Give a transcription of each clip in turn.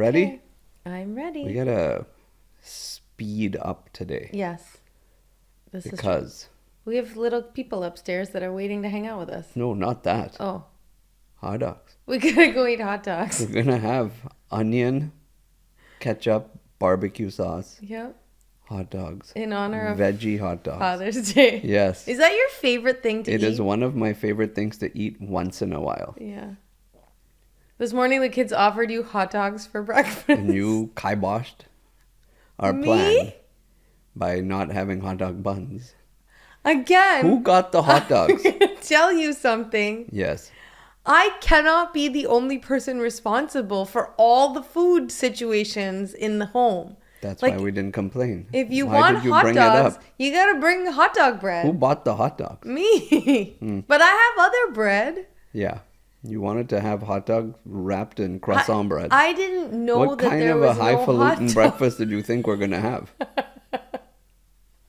ready? I'm ready. We gotta speed up today. Yes. This is Because... we have little people upstairs that are waiting to hang out with us. No, not that. Oh. Hot dogs. We gotta go eat hot dogs. We're gonna have onion, ketchup, barbecue sauce, Yep. hot dogs. In honor of veggie hot dogs. Father's Day. Yes. Is that your favorite thing to eat? It is one of my favorite things to eat once in a while. Yeah. This morning the kids offered you hot dogs for breakfast. And you kiboshed our plan by not having hot dog buns. Again. Who got the hot dogs? I'm gonna tell you something. Yes. I cannot be the only person responsible for all the food situations in the home. That's like, why we didn't complain. If you why want did you hot bring dogs, it up? you gotta bring hot dog bread. Who bought the hot dogs? Me. But I have other bread. Yeah. You wanted to have hot dog wrapped in croissant bread. I didn't know what that kind there of was a no hot highfalutin dog. breakfast did you think we're going to have?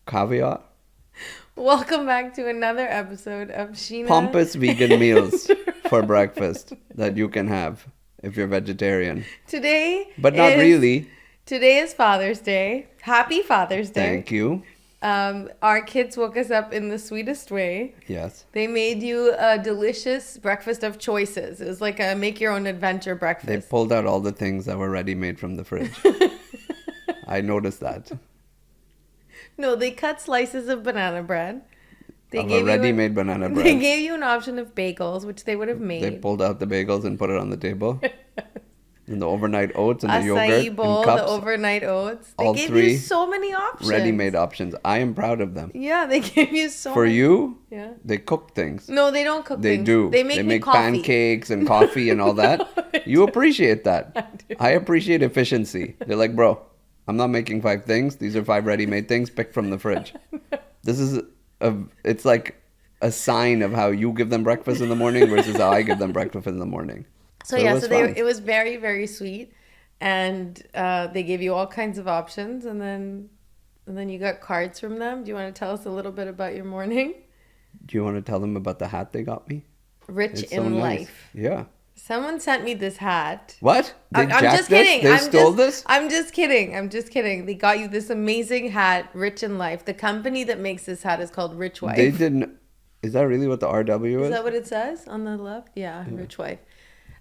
Caviar? Welcome back to another episode of Sheena. Pompous vegan meals for breakfast that you can have if you're vegetarian. But not really. Today is Father's Day. Happy Father's Day. Thank you. Our kids woke us up in the sweetest way. Yes. They made you a delicious breakfast of choices. It was like a make your own adventure breakfast. They pulled out all the things that were ready made from the fridge. I noticed that. No, they cut slices of banana bread. A ready-made banana bread. They gave you an option of bagels, which they would have made. They pulled out the bagels and put it on the table. And the overnight oats and the yogurt acai bowl, in cups. the overnight oats. They all gave three you so many options. Ready-made options. I am proud of them. Yeah, they gave you so For many. you, Yeah. they cook things. No, they don't cook They things. do. They make coffee. Pancakes and coffee and all that. You appreciate that. I appreciate efficiency. They're like, bro, I'm not making 5 things. These are 5 ready-made things picked from the fridge. This is it's like a sign of how you give them breakfast in the morning versus how I give them breakfast in the morning. So it was very, very sweet. And they gave you all kinds of options. And then you got cards from them. Do you want to tell us a little bit about your morning? Do you want to tell them about the hat they got me? Rich It's in so nice. life. Yeah. Someone sent me this hat. What? They I'm jacked just kidding. This? They stole this? I'm just kidding. They got you this amazing hat, Rich in Life. The company that makes this hat is called Rich Wife. They didn't... Is that really what the RW is? Is that what it says on the left? Yeah. Rich Wife.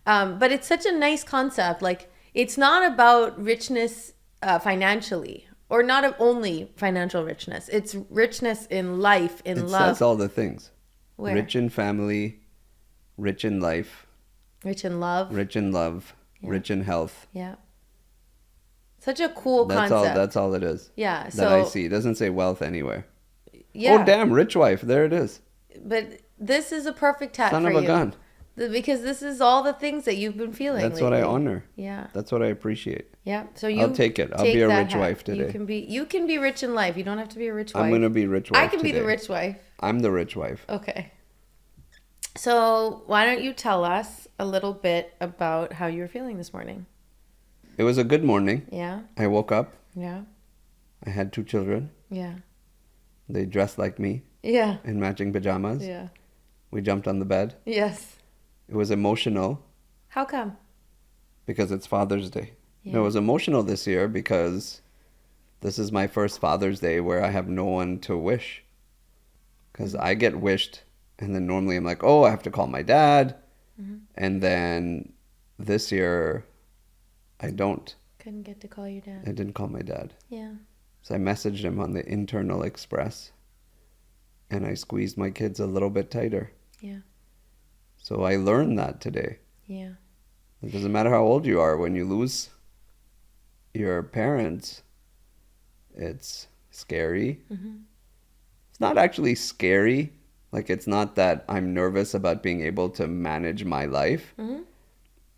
But it's such a nice concept. Like, it's not about richness financially, or not only financial richness. It's richness in life, in love. It says all the things. Where? Rich in family, rich in life, rich in love, rich in love, Yeah. rich in health. Yeah. Such a cool concept. That's all it is. Yeah. That So I see. It doesn't say wealth anywhere. yeah. Oh, damn. Rich wife. There it is. But this is a perfect hat Son for of you. a gun. Because this is all the things that you've been feeling. That's what I honor. Yeah. That's what I appreciate. Yeah. So I'll take it. I'll be a rich wife today. You can be rich in life. You don't have to be a rich wife. I'm going to be rich wife I can be the today. rich wife. I'm the rich wife. Okay. So why don't you tell us a little bit about how you were feeling this morning? It was a good morning. Yeah. I woke up. Yeah. I had 2 children. Yeah. They dressed like me Yeah. in matching pajamas. Yeah. We jumped on the bed. Yes. It was emotional How come? because it's Father's Day. Yeah. No, it was emotional this year because this is my first Father's Day where I have no one to wish. Because I get wished, and then normally I'm like, oh, I have to call my dad. Mm-hmm. And then this year, I don't. Couldn't get to call your dad. I didn't call my dad. Yeah. So I messaged him on the internal express, and I squeezed my kids a little bit tighter. Yeah. So I learned that today. Yeah. It doesn't matter how old you are. When you lose your parents, it's scary. Mm-hmm. It's not actually scary. Like, it's not that I'm nervous about being able to manage my life. Mm-hmm.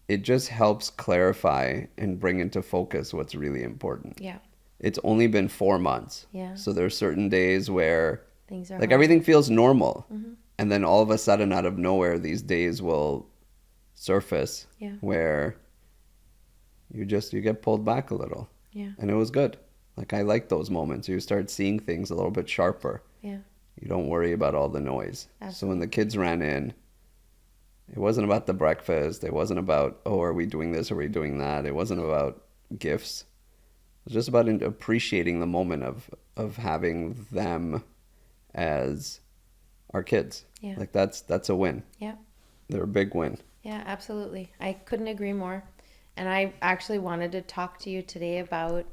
It just helps clarify and bring into focus what's really important. Yeah. It's only been 4 months. Yeah. So there are certain days where Things are like hard. everything feels normal. Mm-hmm. And then all of a sudden, out of nowhere, these days will surface where you get pulled back a little. Yeah. And it was good. Like, I like those moments. You start seeing things a little bit sharper. Yeah. You don't worry about all the noise. Absolutely. So when the kids ran in, It wasn't about the breakfast. It wasn't about, oh, are we doing this? Are we doing that? It wasn't about gifts. It was just about appreciating the moment of having them as our kids. Yeah. Like that's a win. Yeah. They're a big win. Yeah, absolutely. I couldn't agree more. And I actually wanted to talk to you today about,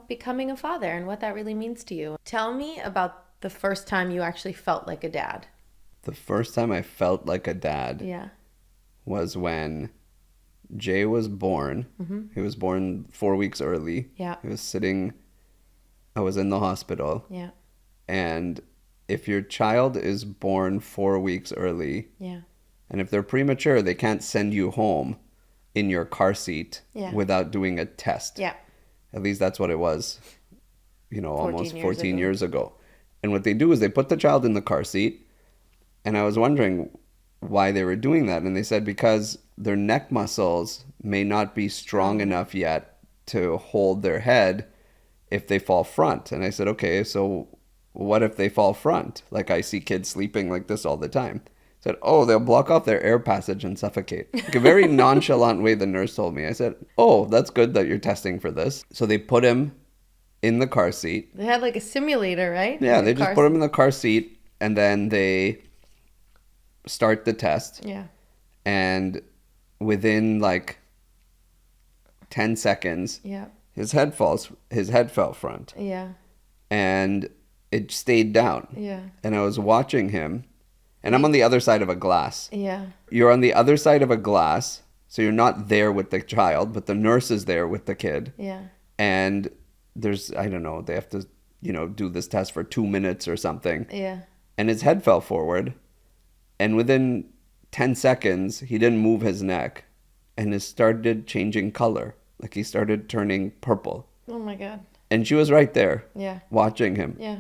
becoming a father and what that really means to you. Tell me about the first time you actually felt like a dad. The first time I felt like a dad Yeah. was when Jae was born. Mm-hmm. He was born 4 weeks early. Yeah. I was in the hospital. Yeah. And if your child is born 4 weeks early, Yeah. and if they're premature, they can't send you home in your car seat Yeah. without doing a test. Yeah. At least that's what it was, 14 almost years 14 ago. years ago. And what they do is they put the child in the car seat. And I was wondering why they were doing that. And they said because their neck muscles may not be strong enough yet to hold their head if they fall front. And I said, okay, so what if they fall front? Like I see kids sleeping like this all the time. I said, oh, they'll block off their air passage and suffocate. Like a very nonchalant way the nurse told me. I said, oh, that's good that you're testing for this. So they put him in the car seat. They had like a simulator, right? Yeah, Like they a just car put him in the car seat and then they start the test. Yeah. And within like 10 seconds, Yeah. his head fell front Yeah. and it stayed down. Yeah. And I was watching him, and I'm on the other side of a glass. Yeah. You're on the other side of a glass, so you're not there with the child, but the nurse is there with the kid. Yeah. And there's, I don't know, they have to, do this test for 2 minutes or something. Yeah. And his head fell forward, and within 10 seconds, he didn't move his neck, and it started changing color. Like he started turning purple. Oh my God. And she was right there, Yeah. watching him. Yeah.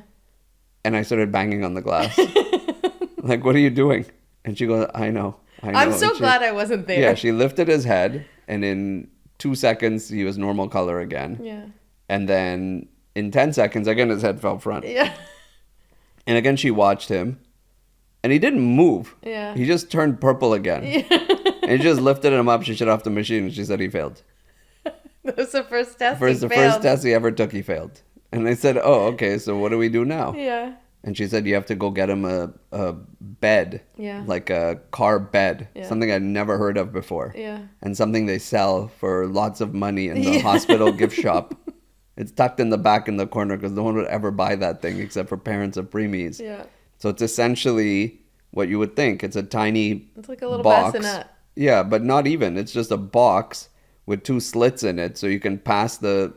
And I started banging on the glass. Like, what are you doing? And she goes, I know. I'm so And glad I wasn't there. Yeah, she lifted his head, and in 2 seconds, he was normal color again. Yeah. And then in 10 seconds, again, his head fell front. Yeah. And again, she watched him, and he didn't move. Yeah. He just turned purple again. Yeah. And she just lifted him up. She shut off the machine, and she said he failed. That was the first test. The first test he ever took, he failed. And I said, oh, okay, so what do we do now? Yeah. And she said, you have to go get him a bed, Yeah. like a car bed, Yeah. something I'd never heard of before. Yeah. And something they sell for lots of money in the hospital gift shop. It's tucked in the back in the corner because no one would ever buy that thing except for parents of preemies. Yeah. So it's essentially what you would think. It's a tiny It's like a little box. bassinet. Yeah, but not even. It's just a box with 2 slits in it so you can pass the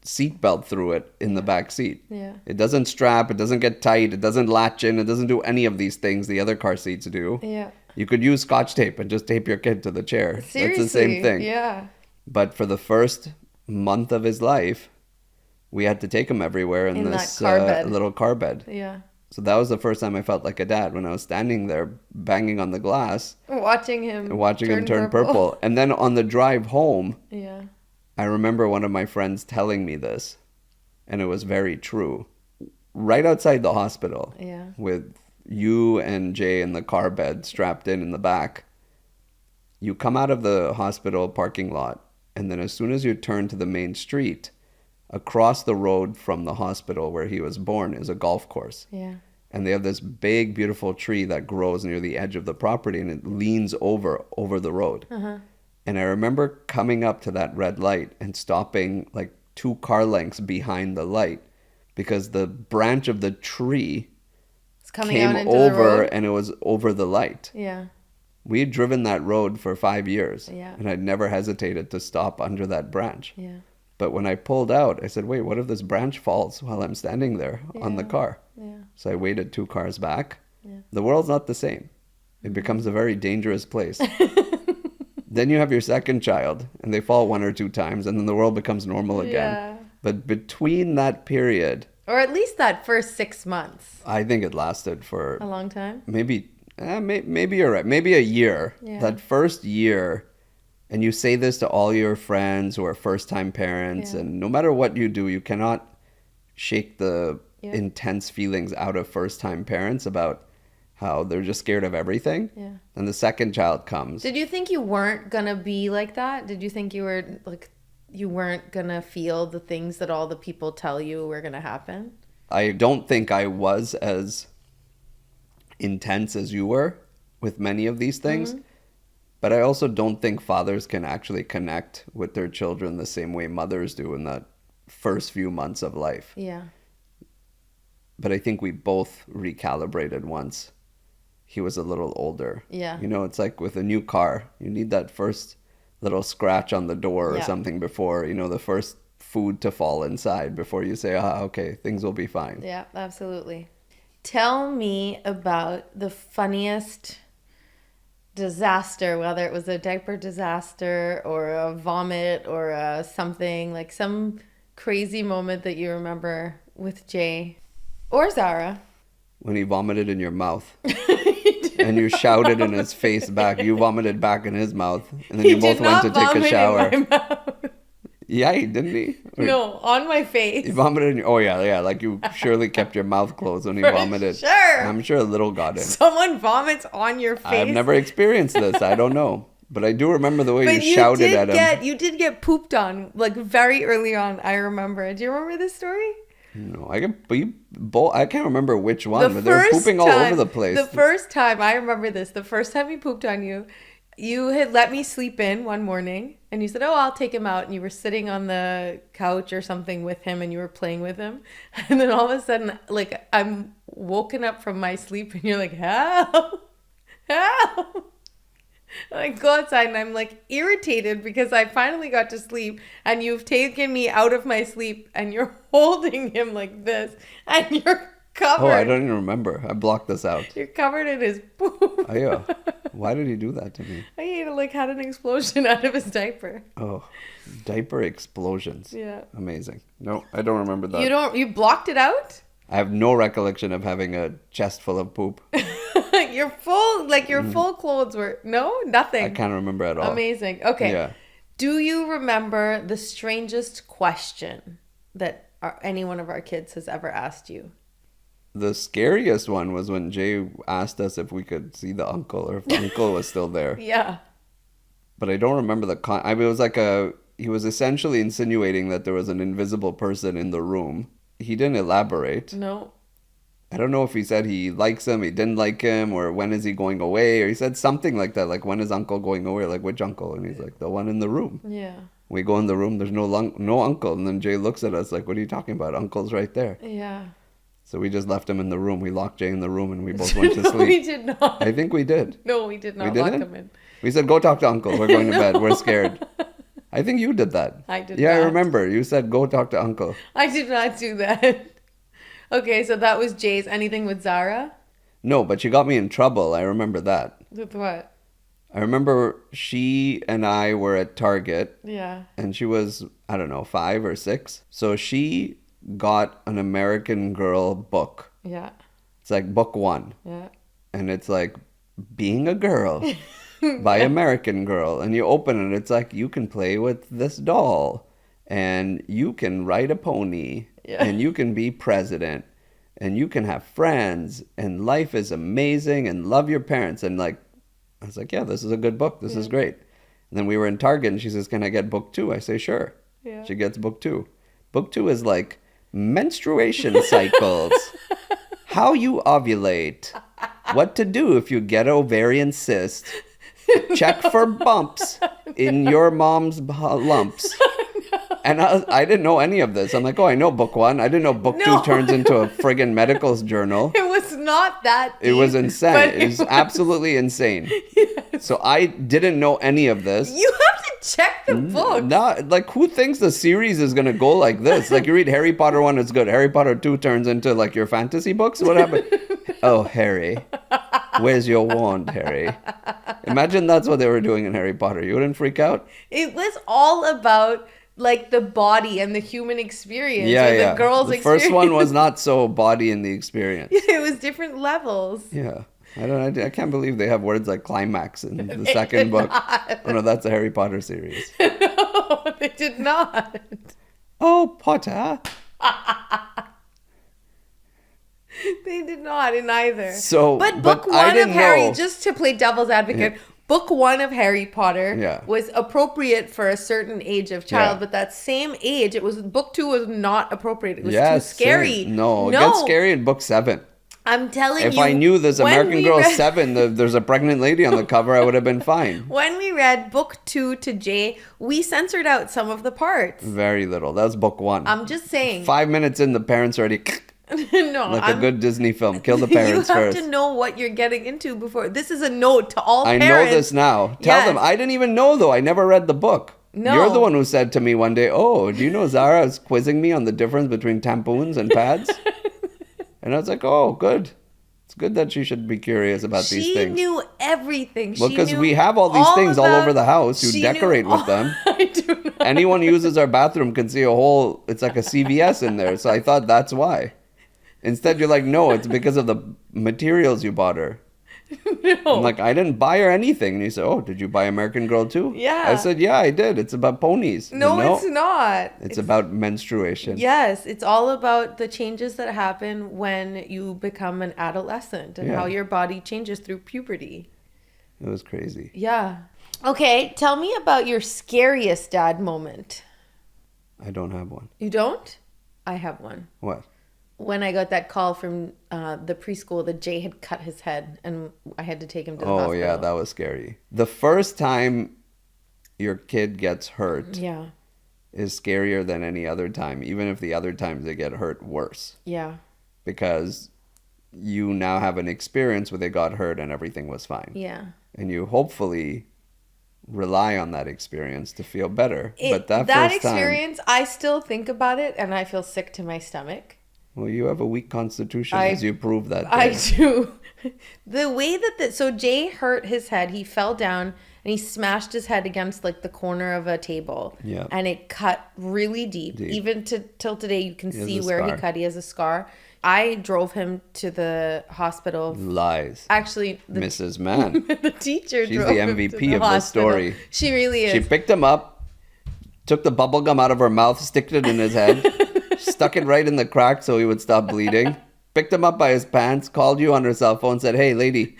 seatbelt through it in the back seat. Yeah. It doesn't strap, it doesn't get tight, it doesn't latch in, it doesn't do any of these things the other car seats do. Yeah. You could use Scotch tape and just tape your kid to the chair. Seriously. That's the same thing. Yeah. But for the first month of his life, we had to take him everywhere in this that car bed. little car bed. Yeah. So that was the first time I felt like a dad, when I was standing there banging on the glass Watching him and watching him turn purple. And then on the drive home, Yeah. I remember one of my friends telling me this, and it was very true. Right outside the hospital, Yeah. with you and Jay in the car bed strapped in the back, you come out of the hospital parking lot, and then as soon as you turn to the main street, across the road from the hospital where he was born is a golf course. Yeah. And they have this big, beautiful tree that grows near the edge of the property, and it leans over the road. Uh-huh. And I remember coming up to that red light and stopping like 2 car lengths behind the light, because the branch of the tree It's coming came out into over the road. and it was over the light. Yeah. We had driven that road for 5 years, Yeah. and I'd never hesitated to stop under that branch. Yeah. But when I pulled out, I said, wait, what if this branch falls while I'm standing there on the Yeah. car? Yeah. So I waited 2 cars back. Yeah. The world's not the same. It becomes a very dangerous place. Then you have your second child, and they fall 1 or 2 times, and then the world becomes normal again. Yeah. But between that period, Or at least that first 6 months. I think it lasted for A long time. maybe you're right, maybe a year. Yeah. That first year, and you say this to all your friends who are first-time parents, Yeah. and no matter what you do, you cannot shake the Yeah. intense feelings out of first-time parents about how they're just scared of everything. Yeah. And the second child comes. Did you think you weren't gonna be like that? Did you think you were like you weren't gonna feel the things that all the people tell you were gonna happen? I don't think I was as intense as you were with many of these things. Mm-hmm. But I also don't think fathers can actually connect with their children the same way mothers do in that first few months of life. Yeah. But I think we both recalibrated once he was a little older. Yeah. You know, it's like with a new car, you need that first little scratch on the door or Yeah. something before, you know, the first food to fall inside before you say, okay, things will be fine. Yeah, absolutely. Tell me about the funniest disaster, whether it was a diaper disaster or a vomit or something, like some crazy moment that you remember with Jae or Zara. When he vomited in your mouth and you shouted in his face back, you vomited back in his mouth, and then you both went to take a shower. In my mouth. Yeah, didn't he? Or No, on my face. he vomited in your, oh yeah, like you surely kept your mouth closed when he vomited. Sure. I'm sure a little got in. Someone vomits on your face. I've never experienced this. I don't know. But I do remember the way you shouted at him. You did get pooped on, like very early on, I remember. Do you remember this story? No, I can't remember which one, but they were pooping all over the place. The first time, I remember this, the first time he pooped on you, you had let me sleep in one morning, and you said, oh, I'll take him out, and you were sitting on the couch or something with him, and you were playing with him, and then all of a sudden, like, I'm woken up from my sleep, and you're like, help, help. I go outside and I'm like irritated because I finally got to sleep and you've taken me out of my sleep and you're holding him like this and you're covered. Oh, I don't even remember. I blocked this out. You're covered in his poop. Oh, yeah. Why did he do that to me? He like had an explosion out of his diaper. Oh, diaper explosions. Yeah. Amazing. No, I don't remember that. You blocked it out? I have no recollection of having a chest full of poop. Your full clothes were nothing. I can't remember at all. Amazing. Okay. Yeah. Do you remember the strangest question that any one of our kids has ever asked you? The scariest one was when Jae asked us if we could see the uncle or if the uncle was still there. Yeah. But I don't remember it was like he was essentially insinuating that there was an invisible person in the room. He didn't elaborate. No. I don't know if he said he likes him, he didn't like him, or when is he going away, or he said something like that, like when is uncle going away, like which uncle? And he's like, the one in the room. Yeah. We go in the room, there's no uncle, and then Jae looks at us like, what are you talking about? Uncle's right there. Yeah. So we just left him in the room. We locked Jae in the room and we both went to No, sleep. we did not. I think we did. No, we did not We lock didn't? him in. We said, go talk to uncle. We're going to bed. We're scared. I think you did that. I did Yeah, not. I remember. You said, go talk to uncle. I did not do that. Okay, so that was Jae's. Anything with Zara? No, but she got me in trouble. I remember that. With what? I remember she and I were at Target. Yeah. And she was, I don't know, 5 or 6. So she got an American Girl book. Yeah. It's like book 1. Yeah. And it's like Being a Girl by American Girl. And you open it, it's like you can play with this doll. And you can ride a pony. Yeah. And you can be president. And you can have friends. And life is amazing. And love your parents. And like, I was like, yeah, this is a good book. This is great. And then we were in Target and she says, can I get book 2? I say, sure. Yeah. She gets book 2. Book 2 is like menstruation cycles, how you ovulate, what to do if you get ovarian cyst, check for bumps in your mom's lumps. And I didn't know any of this. I'm like, oh, I know book 1. I didn't know book 2 turns into a friggin' medical journal. It was not that deep. It was insane. It was absolutely insane. Yes. So I didn't know any of this. You have to check the book. Like, who thinks the series is going to go like this? Like, you read Harry Potter 1, it's good. Harry Potter 2 turns into, like, your fantasy books? What happened? Oh, Harry. Where's your wand, Harry? Imagine that's what they were doing in Harry Potter. You wouldn't freak out? It was all about like the body and the human experience. Yeah, or yeah. The girl's the experience. first one was not so body in the experience. It was different levels. Yeah. I can't believe they have words like climax in the second book. Not. Oh no, that's a Harry Potter series. No, they did not. Oh, Potter. They did not in either. So, but but book I one of didn't Harry, know. just to play devil's advocate, book one of Harry Potter Yeah. was appropriate for a certain age of child, Yeah. but that same age, book two was not appropriate. It was too Yes, scary. same. No, it gets scary in book 7. I'm telling If you. I knew this when American we Girl read- 7, there's a pregnant lady on the cover, I would have been fine. When we read book 2 to Jae, we censored out some of the parts. Very little. That was book 1. I'm just saying. 5 minutes in, the parents already No, like a good Disney film. Kill the parents you have first. to know what you're getting into before. This is a note to all I parents. know this now. Tell them. I didn't even know, though. I never read the book. No. You're the one who said to me one day, oh, do you know Zara is quizzing me on the difference between tampons and pads? And I was like, oh, good. It's good that she should be curious about these things. She knew everything. Well, because we have all these things all over the house. You decorate with them. I do not. Anyone who uses our bathroom can see a whole, it's like a CVS in there. So I thought that's why. Instead, you're like, no, it's because of the materials you bought her. No. I'm like, I didn't buy her anything. And you said, oh, did you buy American Girl too? Yeah. I said, yeah, I did. It's about ponies. No, it's not. It's about menstruation. Yes, it's all about the changes that happen when you become an adolescent and how your body changes through puberty. It was crazy. Yeah. Okay, tell me about your scariest dad moment. I don't have one. You don't? I have one. What? When I got that call from the preschool that Jae had cut his head and I had to take him to the hospital. Oh, yeah, that was scary. The first time your kid gets hurt is scarier than any other time, even if the other times they get hurt worse. Yeah. Because you now have an experience where they got hurt and everything was fine. Yeah. And you hopefully rely on that experience to feel better. But that first experience, I still think about it and I feel sick to my stomach. Well, you have a weak constitution, as you proved that day. I do. The way that so Jae hurt his head, he fell down and he smashed his head against like the corner of a table. Yeah. And it cut really deep. Even till today, you can see where he cut. He has a scar. I drove him to the hospital. Lies. Actually, Mrs. Mann. the teacher She's drove the him to MVP the of hospital. this story. She really is. She picked him up, took the bubble gum out of her mouth, sticked it in his head, stuck it right in the crack so he would stop bleeding, picked him up by his pants, called you on her cell phone, said, hey, lady,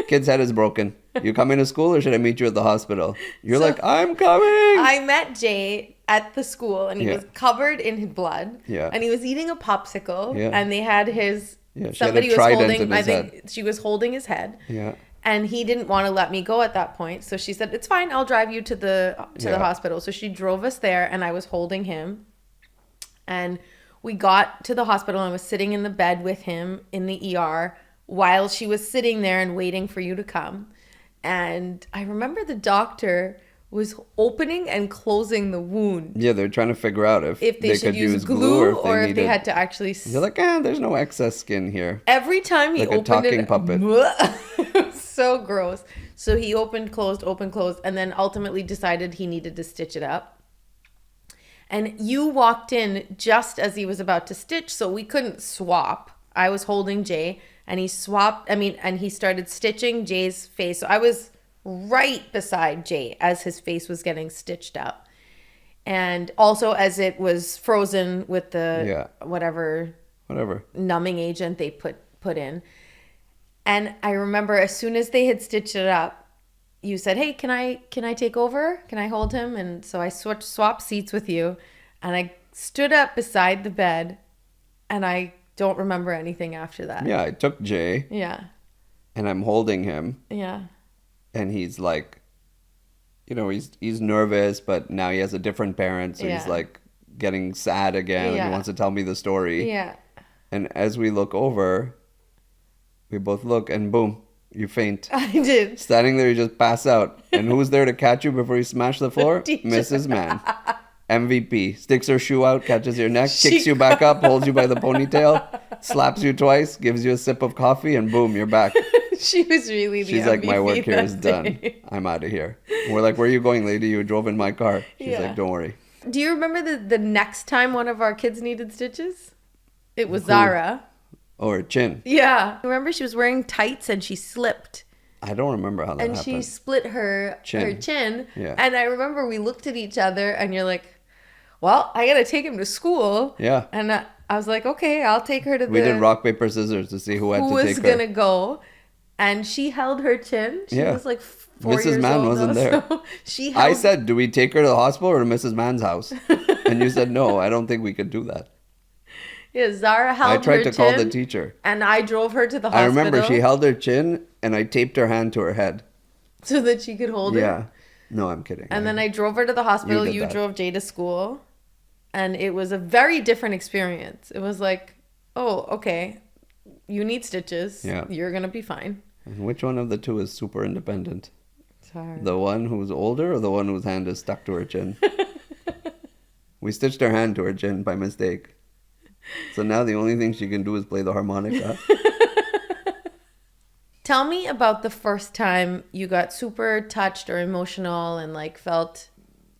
kid's head is broken. You coming to school or should I meet you at the hospital? You're like, I'm coming. I met Jae at the school and he was covered in blood. Yeah. And he was eating a popsicle. Yeah. And they had his... Yeah, somebody was holding... I think head. she was holding his head. Yeah. And he didn't want to let me go at that point. So she said, it's fine. I'll drive you to the hospital. So she drove us there and I was holding him. And we got to the hospital and I was sitting in the bed with him in the ER while she was sitting there and waiting for you to come. And I remember the doctor was opening and closing the wound. Yeah, they're trying to figure out if they should could use glue or if they had to actually... You're like, there's no excess skin here. Every time he like opened a talking it... puppet. It was so gross. So he opened, closed, and then ultimately decided he needed to stitch it up. And you walked in just as he was about to stitch, so we couldn't swap. I was holding Jae, and he started stitching Jae's face. So I was right beside Jae as his face was getting stitched up. And also as it was frozen with the whatever numbing agent they put in. And I remember as soon as they had stitched it up, you said, hey, can I take over? Can I hold him? And so I swapped seats with you and I stood up beside the bed and I don't remember anything after that. Yeah, I took Jae. Yeah. And I'm holding him. Yeah. And he's like, he's nervous, but now he has a different parent. So he's like getting sad again. And he wants to tell me the story. Yeah. And as we look over, we both look and boom, you faint. I did. Standing there, you just pass out. And who's there to catch you before you smash the floor? Mrs. Mann. MVP. Sticks her shoe out, catches your neck, kicks you back up, holds you by the ponytail, slaps you twice, gives you a sip of coffee, and boom, you're back. She was really the She's MVP like, my work here is done. day. I'm out of here. And we're like, where are you going, lady? You drove in my car. She's like, don't worry. Do you remember the next time one of our kids needed stitches? It was Zara. Or chin. Yeah. Remember she was wearing tights and she slipped. I don't remember how that happened. And she split her chin. Yeah. And I remember we looked at each other and you're like, well, I got to take him to school. Yeah. And I was like, okay, I'll take her to We did the rock, paper, scissors to see who had who to was take her. gonna go. And she held her chin. She Yeah. was like 4 Mrs. years Mann old. wasn't there. So she I held. said, do we take her to the hospital or to Mrs. Mann's house? And you said, no, I don't think we could do that. Yeah, Zara I held tried her to chin. call the teacher. And I drove her to the I hospital. remember she held her chin and I taped her hand to her head. So that she could hold her. Yeah. No, I'm kidding. And then I drove her to the hospital. You did You that. drove Jay to school. And it was a very different experience. It was like, oh, okay, you need stitches. Yeah. You're going to be fine. And which one of the two is super independent? It's hard. The one who's older or the one whose hand is stuck to her chin? We stitched her hand to her chin by mistake. So now the only thing she can do is play the harmonica. Tell me about the first time you got super touched or emotional and like felt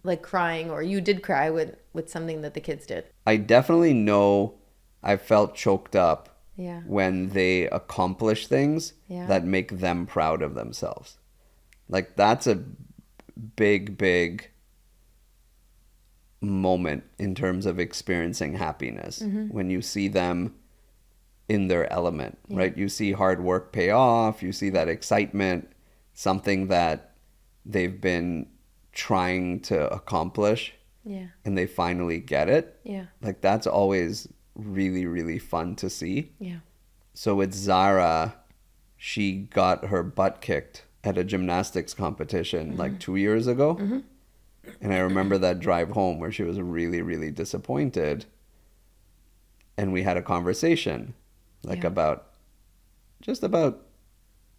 like crying, or you did cry with something that the kids did. I definitely know I felt choked up Yeah. when they accomplish things Yeah. that make them proud of themselves. Like that's a big, big moment in terms of experiencing happiness. When you see them in their element, right? You see hard work pay off, you see that excitement, something that they've been trying to accomplish Yeah. and they finally get it. Yeah. Like that's always really, really fun to see. Yeah. So with Zara, she got her butt kicked at a gymnastics competition like 2 years ago. And I remember that drive home where she was really, really disappointed. And we had a conversation like Yeah. about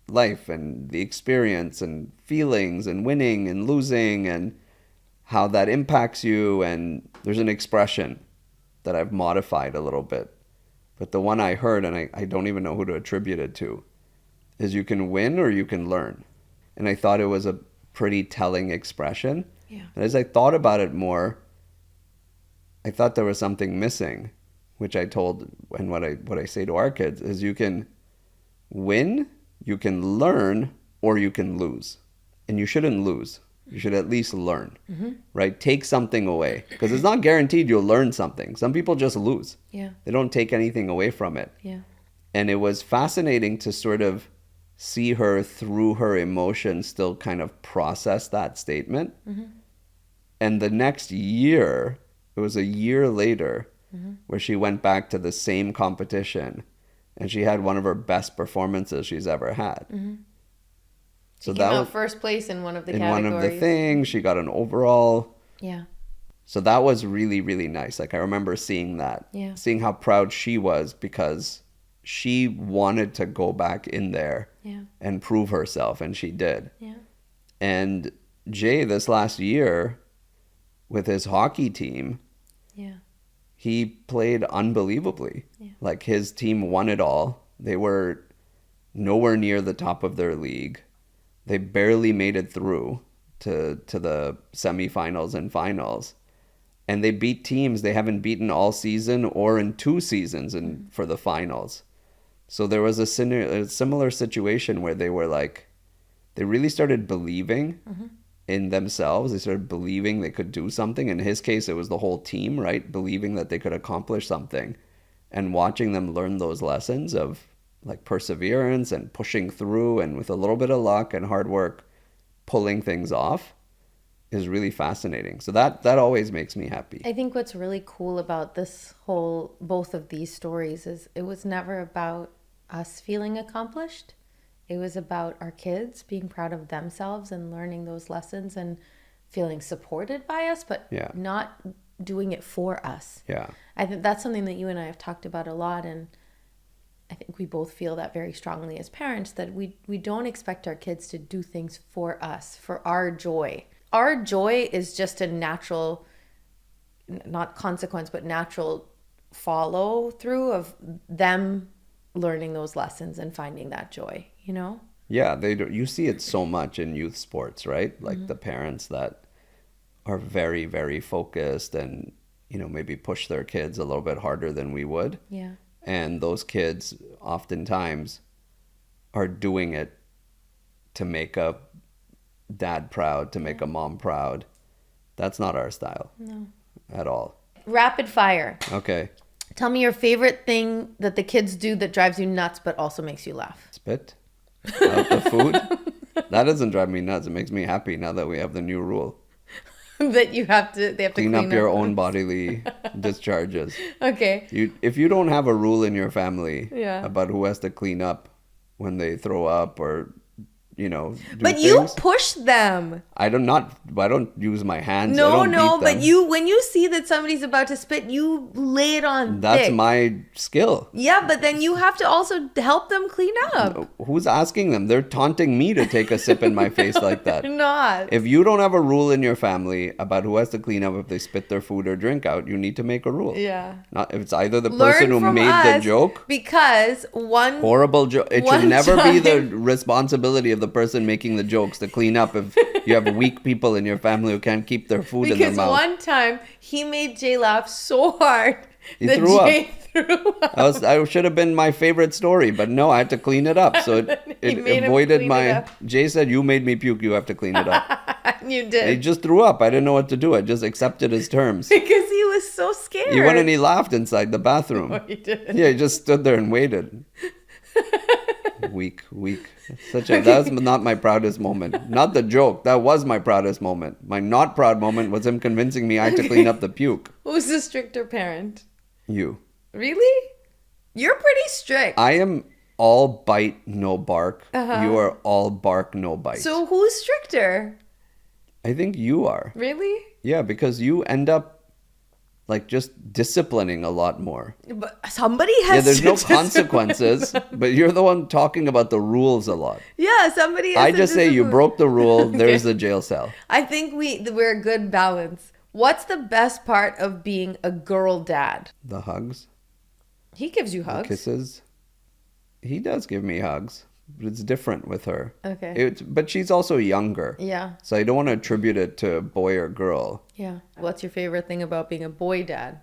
life and the experience and feelings and winning and losing and how that impacts you. And there's an expression that I've modified a little bit. But the one I heard, and I don't even know who to attribute it to, is you can win or you can learn. And I thought it was a pretty telling expression. Yeah. And as I thought about it more, I thought there was something missing, which I told, and what I say to our kids is you can win, you can learn, or you can lose. And you shouldn't lose. You should at least learn, right? Take something away, because it's not guaranteed you'll learn something. Some people just lose. Yeah. They don't take anything away from it. Yeah. And it was fascinating to sort of see her through her emotions still kind of process that statement. And the next year, it was a year later, where she went back to the same competition and she had one of her best performances she's ever had. She came out first place in one of the categories. In one of the things, she got an overall. Yeah. So that was really, really nice. Like I remember seeing that, seeing how proud she was because she wanted to go back in there and prove herself, and she did. Yeah. And Jay, this last year, with his hockey team, he played unbelievably. Like his team won it all. They were nowhere near the top of their league. They barely made it through to the semifinals and finals. And they beat teams they haven't beaten all season or in 2 seasons for the finals. So there was a similar situation where they were like, they really started believing in themselves. They started believing they could do something. In his case, it was the whole team, right? Believing that they could accomplish something. And watching them learn those lessons of like perseverance and pushing through and with a little bit of luck and hard work, pulling things off is really fascinating. So that always makes me happy. I think what's really cool about both of these stories is it was never about us feeling accomplished. It was about our kids being proud of themselves and learning those lessons and feeling supported by us, but not doing it for us. Yeah. I think that's something that you and I have talked about a lot, and I think we both feel that very strongly as parents, that we don't expect our kids to do things for us, for our joy. Our joy is just a natural, not consequence, but natural follow through of them learning those lessons and finding that joy, you know? Yeah, they do. You see it so much in youth sports, right? Like the parents that are very, very focused and, you know, maybe push their kids a little bit harder than we would. Yeah. And those kids oftentimes are doing it to make a dad proud, to make a mom proud. That's not our style. No. At all. Rapid fire. Okay. Tell me your favorite thing that the kids do that drives you nuts but also makes you laugh. Spit out the food. That doesn't drive me nuts. It makes me happy now that we have the new rule. That they have to Clean up your own bodily discharges. Okay. If you don't have a rule in your family Yeah. about who has to clean up when they throw up or, do But you things, push them. I don't use my hands. I No, don't no, beat but them. when you see that somebody's about to spit, you lay it on That's thick. my skill. Yeah, but then you have to also help them clean up. Who's asking them? They're taunting me to take a sip in my face like that. You're not. If you don't have a rule in your family about who has to clean up if they spit their food or drink out, you need to make a rule. Yeah. Not if it's either the Learn person who from made the us, joke. because one Horrible joke. It one should never be the time- responsibility of the person making the jokes to clean up if you have weak people in your family who can't keep their food in their because mouth. one time he made Jay laugh so hard He that threw up. Jay threw up. I should have been my favorite story, but no, I had to clean it up. So He it made him avoided clean it my. up. Jay said, "You made me puke. You have to clean it up." You He did. just threw up. I didn't know what to do. I just accepted his terms. Because he was so scared. He went and he laughed inside the bathroom. Oh, he did. Yeah, he just stood there and waited. Weak. That's not my proudest moment. Not the joke. That was my proudest moment. My not proud moment was him convincing me I had to clean up the puke. Who's the stricter parent? You. Really? You're pretty strict. I am all bite, no bark. Uh-huh. You are all bark, no bite. So who's stricter? I think you are. Really? Yeah, because you end up like just disciplining a lot more. But somebody has Yeah, there's to no discipline consequences, them. but you're the one talking about the rules a lot. Yeah, somebody has I to just say you discipline. broke the rule, Okay. there's the jail cell. I think we're a good balance. What's the best part of being a girl dad? The hugs, He gives you the hugs. kisses. He does give me hugs, but it's different with her. Okay. But she's also younger. Yeah. So I don't want to attribute it to boy or girl. Yeah. What's your favorite thing about being a boy dad?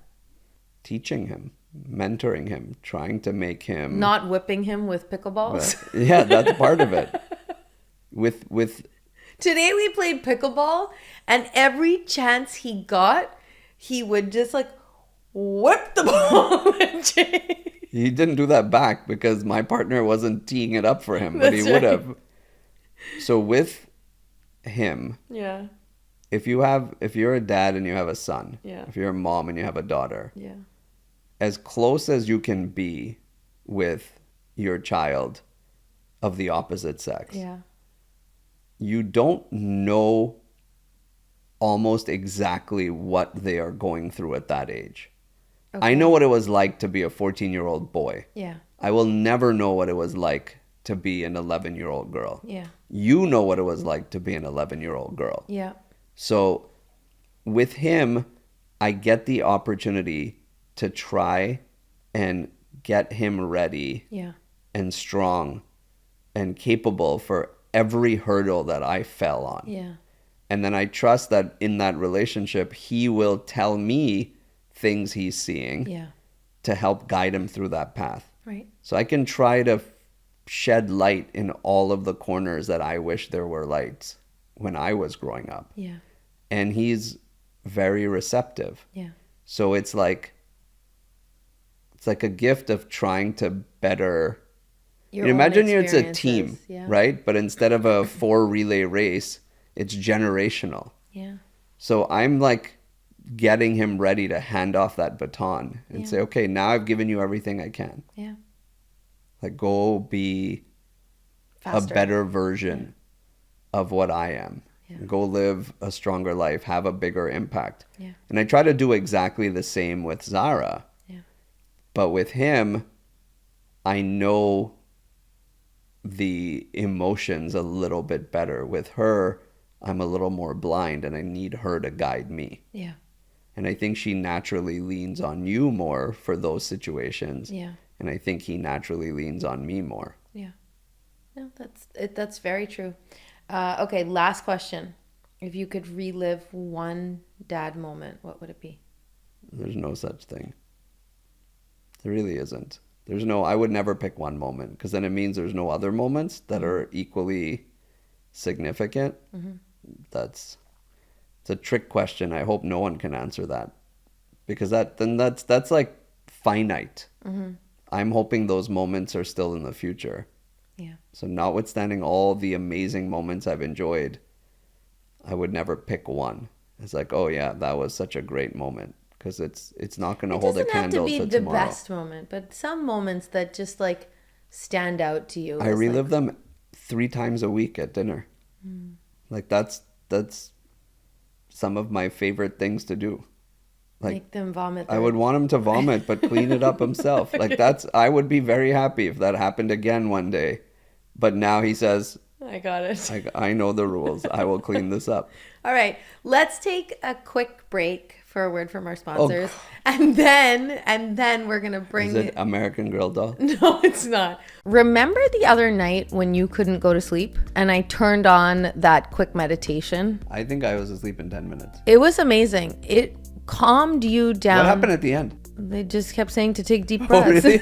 Teaching him, mentoring him, trying to make him... Not whipping him with pickleballs. Yeah, that's part of it. With Today we played pickleball, and every chance he got, he would just like whip the ball at Jay. He didn't do that back because my partner wasn't teeing it up for him, but he That's would right. have. So with him, Yeah. if you're a dad and you have a son, Yeah. if you're a mom and you have a daughter, Yeah. as close as you can be with your child of the opposite sex, Yeah. you don't know almost exactly what they are going through at that age. I Okay. know what it was like to be a 14-year-old boy. Yeah. I will never know what it was like to be an 11-year-old girl. Yeah. You know what it was like to be an 11-year-old girl. Yeah. So with him, I get the opportunity to try and get him ready Yeah. and strong and capable for every hurdle that I fell on. Yeah. And then I trust that in that relationship, he will tell me things he's seeing Yeah. to help guide him through that path. Right. So I can try to shed light in all of the corners that I wish there were lights when I was growing up. Yeah. And he's very receptive. Yeah. So it's like a gift of trying to better. Your You own imagine it's a team, experiences. Yeah. right? But instead of a 4 relay race, it's generational. Yeah. So I'm like getting him ready to hand off that baton and Yeah. say, okay, now I've given you everything I can. Yeah. Like, go be Faster. a better version of what I am. Yeah. Go live a stronger life, have a bigger impact. Yeah. And I try to do exactly the same with Zara. Yeah. But with him, I know the emotions a little bit better. With her, I'm a little more blind and I need her to guide me. Yeah. And I think she naturally leans on you more for those situations. Yeah. And I think he naturally leans on me more. Yeah. No, that's very true. Okay, last question. If you could relive one dad moment, what would it be? There's no such thing. There really isn't. I would never pick one moment because then it means there's no other moments that are equally significant. Mm-hmm. It's a trick question. I hope no one can answer that because that's like finite. I'm hoping those moments are still in the future. Yeah. So notwithstanding all the amazing moments I've enjoyed, I would never pick one. It's like, oh yeah, that was such a great moment, because it's not going to hold a candle to tomorrow. It doesn't have to be the best moment, but some moments that just like stand out to you. I relive them 3 times a week at dinner. Like that's some of my favorite things to do. Like, make them vomit. I would want him to vomit, but clean it up himself. Like I would be very happy if that happened again one day. But now he says, I got it. I know the rules. I will clean this up. All right. Let's take a quick break for a word from our sponsors. And then we're going to bring... Is it American Girl doll? No, it's not. Remember the other night when you couldn't go to sleep and I turned on that quick meditation? I think I was asleep in 10 minutes. It was amazing. It calmed you down. What happened at the end? They just kept saying to take deep breaths. Oh, really?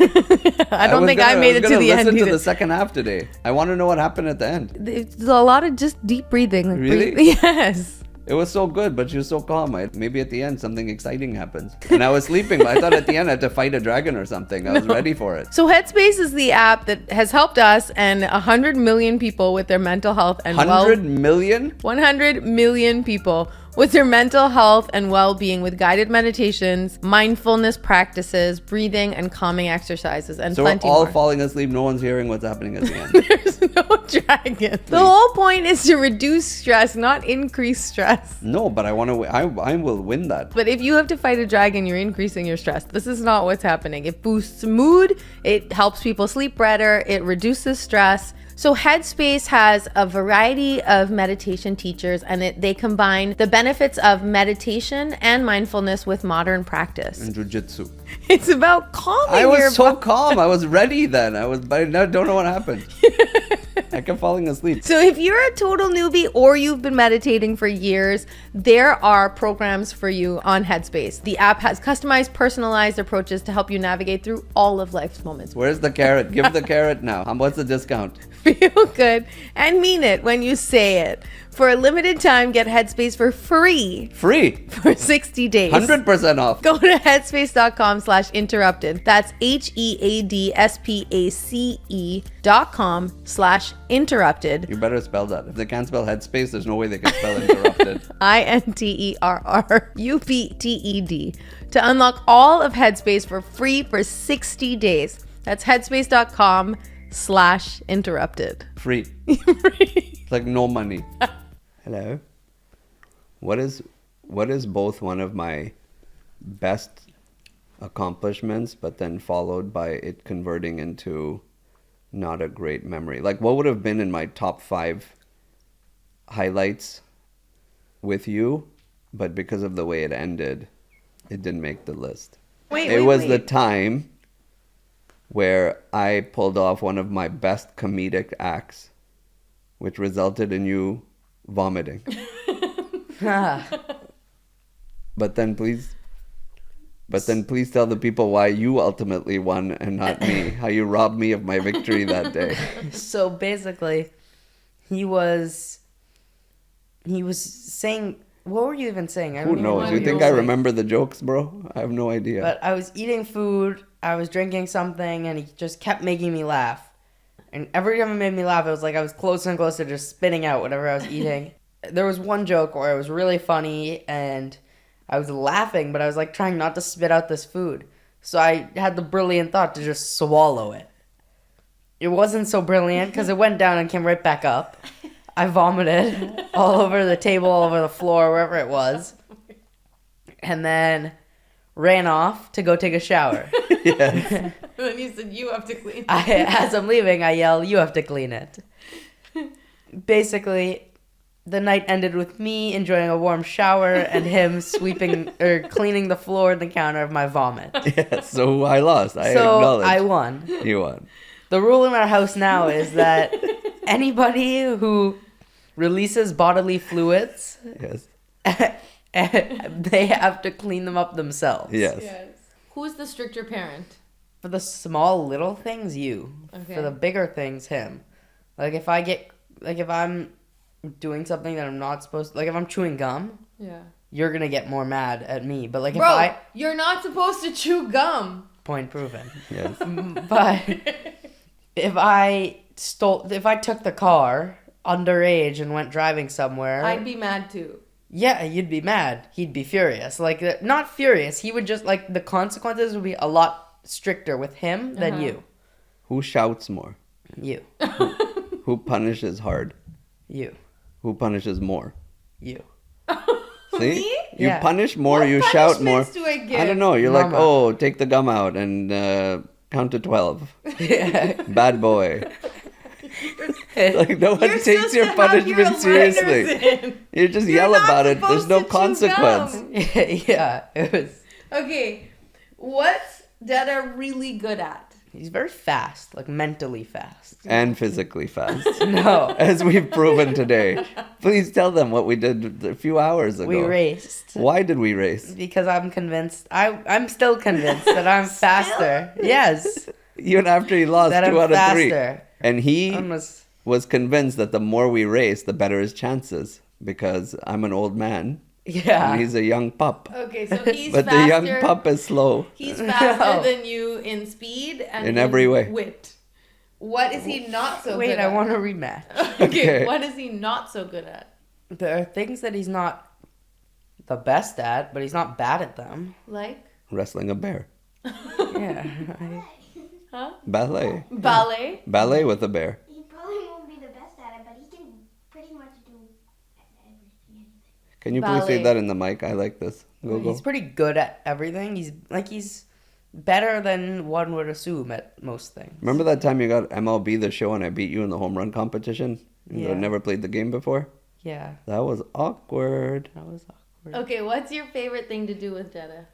I don't think I made it to the end listen either. to the second half today. I want to know what happened at the end. It's a lot of just deep breathing. Like Really? Yes. It was so good, but she was so calm. Maybe at the end something exciting happens. And I was sleeping, but I thought at the end I had to fight a dragon or something. I was ready for it. So Headspace is the app that has helped us and 100 million people with their mental health and 100 million? 100 million people with their mental health and well-being with guided meditations, mindfulness practices, breathing, and calming exercises, and So we're plenty all more. falling asleep. No one's hearing what's happening at the end. There's no dragon. The whole point is to reduce stress, not increase stress. No, but I want to. I will win that. But if you have to fight a dragon, you're increasing your stress. This is not what's happening. It boosts mood. It helps people sleep better. It reduces stress. So Headspace has a variety of meditation teachers, and they combine the benefits of meditation and mindfulness with modern practice. And jujitsu. It's about calming I was your so calm. I was ready then. But I don't know what happened. I kept falling asleep. So if you're a total newbie or you've been meditating for years, there are programs for you on Headspace. The app has customized, personalized approaches to help you navigate through all of life's moments. Where's the carrot? Give the carrot now. What's the discount? Feel good and mean it when you say it. For a limited time, get Headspace for free Free. for 60 days. 100% off. Go to headspace.com/interrupted. That's HEADSPACE.com/interrupted. You better spell that. If they can't spell headspace, there's no way they can spell interrupted. INTERRUPTED to unlock all of Headspace for free for 60 days. That's headspace.com/interrupted. Free. It's like no money. Hello. What is both one of my best accomplishments, but then followed by it converting into not a great memory? Like, what would have been in my top 5 highlights with you, but because of the way it ended, it didn't make the list. It was the time where I pulled off one of my best comedic acts, which resulted in you vomiting. But then please tell the people why you ultimately won and not me. How you robbed me of my victory that day. So basically, he was saying, what were you even saying? Who knows? You think I remember the jokes, bro? I have no idea. But I was eating food, I was drinking something, and he just kept making me laugh. And every time it made me laugh, it was like I was closer and closer to just spitting out whatever I was eating. There was one joke where it was really funny, and I was laughing, but I was like trying not to spit out this food. So I had the brilliant thought to just swallow it. It wasn't so brilliant because it went down and came right back up. I vomited all over the table, all over the floor, wherever it was. And then ran off to go take a shower. Yes. And then you said, you have to clean it. As I'm leaving, I yell, you have to clean it. Basically, the night ended with me enjoying a warm shower and him sweeping or cleaning the floor and the counter of my vomit. Yes, so I lost. I So acknowledge. I won. You won. The rule in our house now is that anybody who releases bodily fluids, Yes. they have to clean them up themselves. Yes. Who's the stricter parent? For the small little things, you. Okay. For the bigger things, him. Like if I'm doing something that I'm not supposed to, like if I'm chewing gum, Yeah. you're gonna get more mad at me. But like Bro, if you're not supposed to chew gum. Point proven. Yes. But if I took the car underage and went driving somewhere, I'd be mad too. yeah, you'd be mad. He'd be furious. Like, not furious. He would just, like, the consequences would be a lot stricter with him than you. Who shouts more? You. Who punishes hard? You. Who punishes more? You. See? Me? You Yeah. punish more, What you shout more. punishments do I give? I don't know. You're like, Mama. oh, take the gum out and count to 12. Yeah. Bad boy. Like, no one You're takes supposed your to have punishment your seriously. aligners in. You just You're yell not about it. There's supposed no to chew consequence. gum. Yeah, it was. Okay, what's Dada really good at? He's very fast, like mentally fast. And physically fast. No. As we've proven today. Please tell them what we did a few hours ago. We raced. Why did we race? Because I'm convinced, I'm still convinced that I'm faster. Yes. Even after he lost That 2 I'm out of 3. faster. And he Almost. was convinced that the more we race, the better his chances. Because I'm an old man. Yeah. And he's a young pup. Okay, so he's But faster. the young pup is slow. He's faster No. than you in speed and In every way. wit. What is he not so Wait, good I at? want a rematch. Okay, Okay. what is he not so good at? There are things that he's not the best at, but he's not bad at them. Like? Wrestling a bear. Yeah. Huh? Ballet. Ballet? Ballet with a bear. He probably won't be the best at it, but he can pretty much do everything. Can you please say Ballet. that in the mic? I like this. Go, go. He's pretty good at everything. He's better than one would assume at most things. Remember that time you got MLB The Show and I beat you in the home run competition? You Yeah. had never played the game before? Yeah, That was awkward. that was awkward. Okay, what's your favorite thing to do with Dada?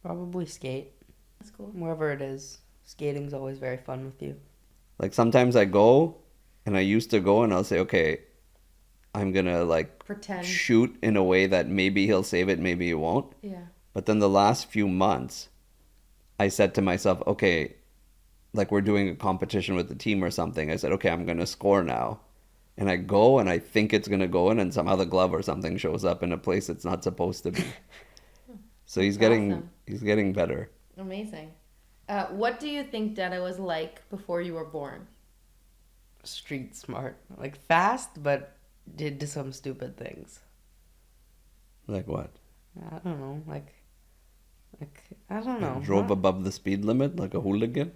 Probably skate. That's cool. Wherever it is. Skating's always very fun with you. Like sometimes I go and I used to go and I'll say, okay, I'm going to like Pretend. shoot in a way that maybe he'll save it, maybe he won't. Yeah. But then the last few months, I said to myself, okay, like we're doing a competition with the team or something. I said, okay, I'm going to score now. And I go and I think it's going to go in and somehow the glove or something shows up in a place it's not supposed to be. So he's Awesome. getting better. Amazing. What do you think Dada was like before you were born? Street smart. Like fast, but did some stupid things. Like what? I don't know. Like I don't know. Drove above the speed limit like a hooligan?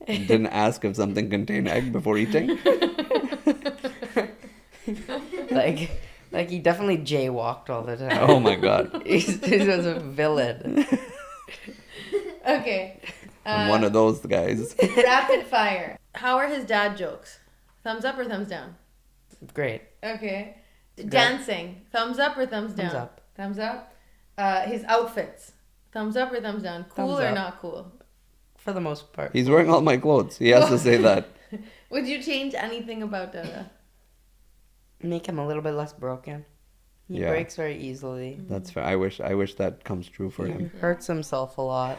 Didn't ask if something contained egg before eating? like he definitely jaywalked all the time. Oh my god. He was a villain. Okay. I'm one of those guys. Rapid fire. How are his dad jokes? Thumbs up or thumbs down? Great. Okay. Dancing. Thumbs up or thumbs down? Thumbs up. Thumbs up. His outfits. Thumbs up or thumbs down? Cool Thumbs or up. not cool? For the most part. He's wearing all my clothes. He has to say that. Would you change anything about Dada? Make him a little bit less broken. He Yeah. breaks very easily. That's fair. I wish that comes true for He him. hurts himself a lot.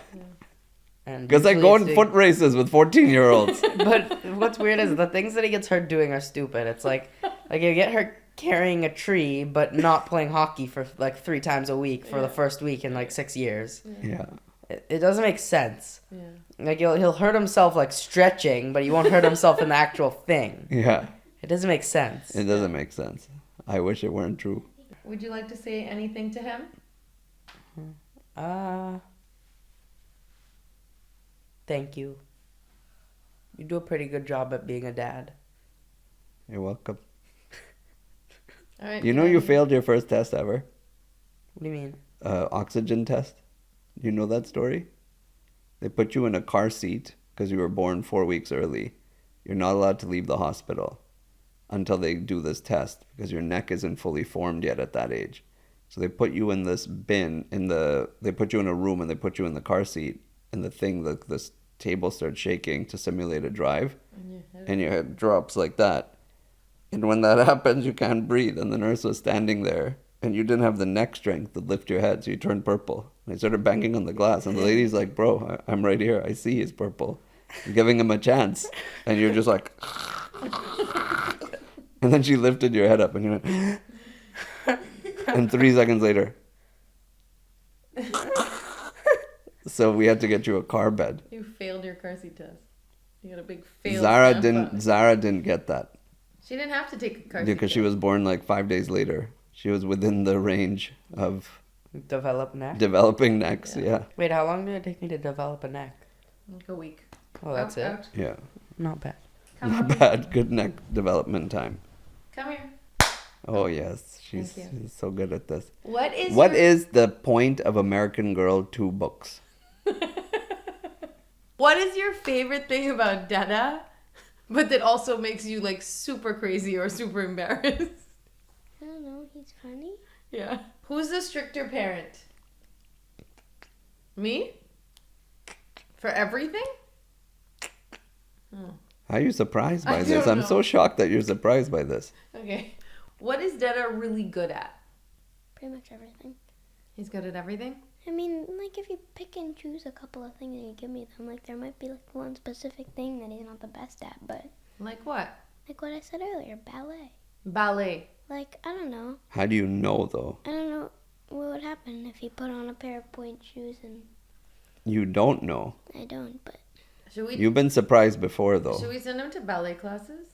And Because I usually go it's in doing- foot races with 14-year-olds. But what's weird is the things that he gets hurt doing are stupid. It's like you get hurt carrying a tree, but not playing hockey for like 3 times a week for the first week in like 6 years. Yeah. It doesn't make sense. Yeah. Like he'll hurt himself like stretching, but he won't hurt himself in the actual thing. Yeah. It doesn't make sense. It doesn't make sense. I wish it weren't true. Would you like to say anything to him? Thank you. You do a pretty good job at being a dad. You're welcome. All right. You know you failed your first test ever? What do you mean? Oxygen test. You know that story? They put you in a car seat because you were born 4 weeks early. You're not allowed to leave the hospital until they do this test because your neck isn't fully formed yet at that age. So they put you in this bin they put you in a room and they put you in the car seat and this table starts shaking to simulate a drive and your head drops like that. And when that happens, you can't breathe. And the nurse was standing there and you didn't have the neck strength to lift your head. So you turned purple. And I started banging on the glass. And the lady's like, bro, I'm right here. I see he's purple. I'm giving him a chance. And you're just like... And then she lifted your head up and you went... And 3 seconds later... So we had to get you a car bed. You failed your car seat test. You got a big fail. Zara didn't get that She didn't have to take a car seat because she test. was born like 5 days later. She was within the range of Develop neck. developing necks. Yeah. Wait, how long did it take me to develop a neck? Like a week. Oh, that's it. Out. Yeah. Not bad. Come Not on. bad. Good neck development time. Come here. Oh yes, she's Thank you. so good at this. What is What your... is the point of American Girl 2 books? What is your favorite thing about Dada, but that also makes you like super crazy or super embarrassed? I don't know. He's funny. Yeah. Who's the stricter parent? Me? For everything? Are you surprised by I this? don't I'm know. so shocked that you're surprised by this. Okay. What is Dada really good at? Pretty much everything. He's good at everything? I mean, like if you pick and choose a couple of things and you give me them, like there might be like one specific thing that he's not the best at, but Like what? like what I said earlier, ballet. Ballet. Like I don't know. How do you know though? I don't know what would happen if he put on a pair of point shoes and You don't know. I don't, but Should we You've been surprised before though. should we send him to ballet classes?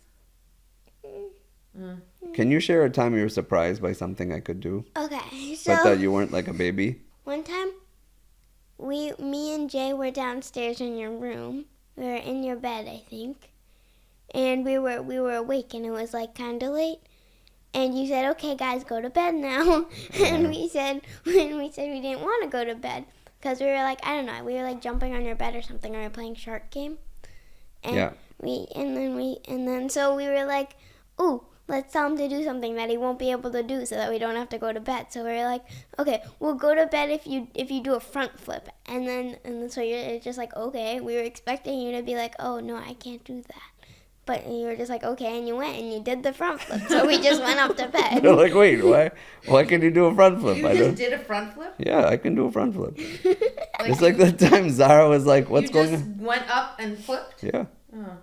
Can you share a time you were surprised by something I could do, okay. So but that you weren't like a baby? one time, me and Jay were downstairs in your room. We were in your bed, I think, and we were awake, and it was like kind of late. And you said, "Okay, guys, go to bed now." And we said we didn't want to go to bed because we were like, I don't know, we were like jumping on your bed or something, or we were playing shark game. And Yeah. So we were like, "Ooh, let's tell him to do something that he won't be able to do so that we don't have to go to bed." So we were like, "Okay, we'll go to bed if you do a front flip." And then so you're just like, "Okay." We were expecting you to be like, "Oh, no, I can't do that." But you were just like, "Okay," and you went and you did the front flip. So we just went up to bed. They're like, wait, why can you do a front flip? You I just don't. did a front flip? Yeah, I can do a front flip. Like It's like the time Zara was like, "What's you going just on?" went up and flipped? Yeah, Oh.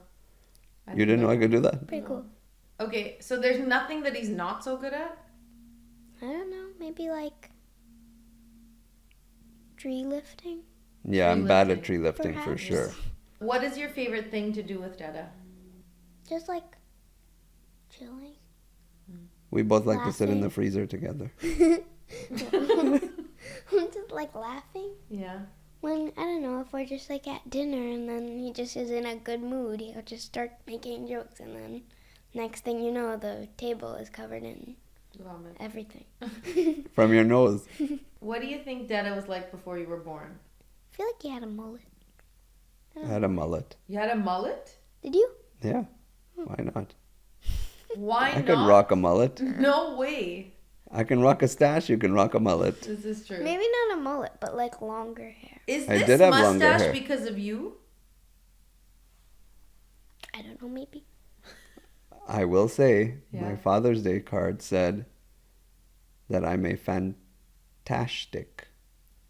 you didn't know I could do that. Pretty cool. Okay, so there's nothing that he's not so good at? I don't know, maybe like tree lifting. Yeah, I'm Tree bad lifting. at tree lifting for Perhaps. sure. What is your favorite thing to do with Dada? Just like chilling. We both like to sit in Laughing. the freezer together. Just like laughing. Yeah. When, I don't know, if we're just like at dinner and then he just is in a good mood, he'll just start making jokes and then next thing you know, the table is covered in Vomit. everything. From your nose. What do you think Dada was like before you were born? I feel like he had a mullet. I had a mullet. You had a mullet? Did you? Yeah, why not? Why I not? could rock a mullet. No way. I can rock a stash. You can rock a mullet. This is true. Maybe not a mullet, but like longer hair. Is I this did have longer mustache hair. because of you? I don't know, maybe. I will say, Yeah. my Father's Day card said that I'm a fantastic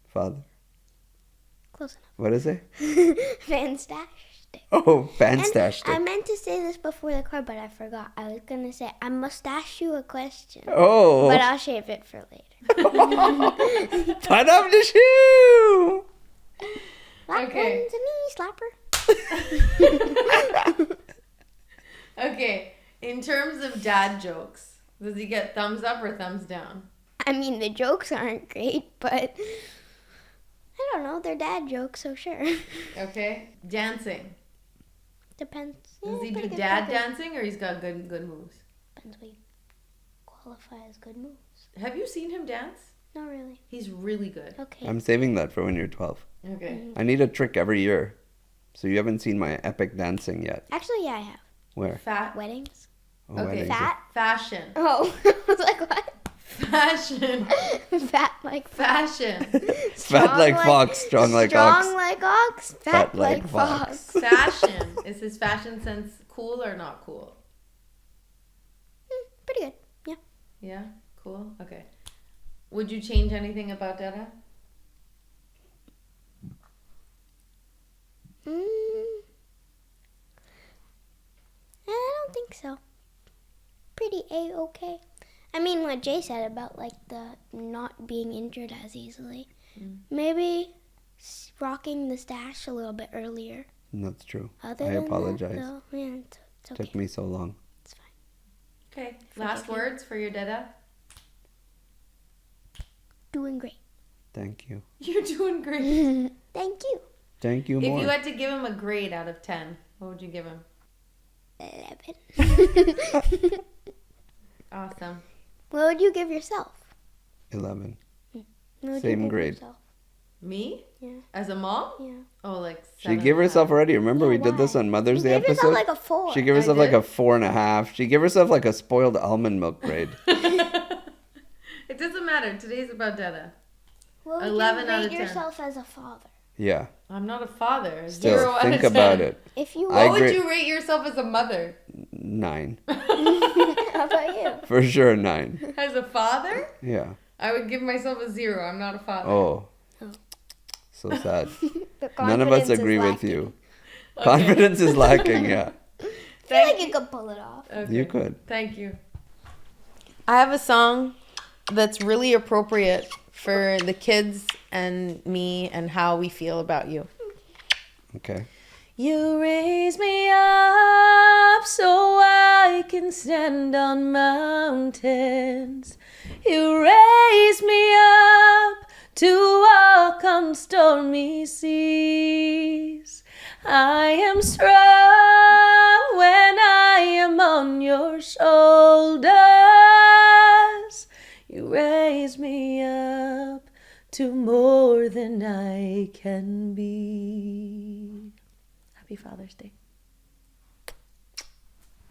father. Close enough. What is it? Fantastic. Oh, And fantastic. I meant to say this before the card, but I forgot. I was going to say, I must ask you a question. Oh, But I'll save it for later. put up the shoe. Slap Okay. one's a knee slapper. Okay, in terms of dad jokes, does he get thumbs up or thumbs down? I mean, the jokes aren't great, but I don't know. They're dad jokes, so sure. Okay, dancing. Depends. Does Yeah, he pretty do good, dad pretty good. dancing or he's got good moves? Depends what you qualify as good moves. Have you seen him dance? Not really. He's really good. Okay. I'm saving that for when you're 12. Okay. I need a trick every year. So you haven't seen my epic dancing yet. Actually, yeah, I have. Where? Fat. Weddings. Oh, Okay. weddings. Fat? Fashion. Oh, I was like, what? Fashion. Fat like Fashion. Fat like fox, strong like ox. Strong like ox, fat like fox. Fashion. Is his fashion sense cool or not cool? Pretty good. Yeah. Yeah? Cool? Okay. Would you change anything about Dada? I don't think so. Pretty A-okay. I mean, what Jay said about, like, the not being injured as easily. Maybe rocking the stash a little bit earlier. That's true. Other I than apologize. That, though, yeah, it's okay. Took me so long. It's fine. Okay. Last words for your dada. Doing great. Thank you. You're doing great. Thank you. Thank you If more. you had to give him a grade out of 10, what would you give him? 11. Awesome. What would you give yourself? 11. What would Same you give grade. yourself? Me? Yeah. As a mom? Yeah. Oh, like She gave herself already. Remember we did this on Mother's You Day gave episode? yourself like a 4. She gave herself like did? a 4.5. She gave herself like a spoiled almond milk grade. It doesn't matter. Today's about dada. What would 11 you out rate of 10. yourself as a father? Yeah. I'm not a father. Still, 0 out think of 10. about it. If you I What would agree. you rate yourself as a mother? 9. How about you? For sure, 9. As a father? Yeah. I would give myself a 0. I'm not a father. Oh. Oh. So sad. The None of us confidence is agree with lacking. you. Confidence is lacking, yeah. I feel like you could pull it off. Okay. You could. Thank you. I have a song that's really appropriate for the kids and me and how we feel about you. Okay. You raise me up so I can stand on mountains. You raise me up to walk on stormy seas. I am strong when I am on your shoulders. You raise me up to more than I can be. Happy Father's Day.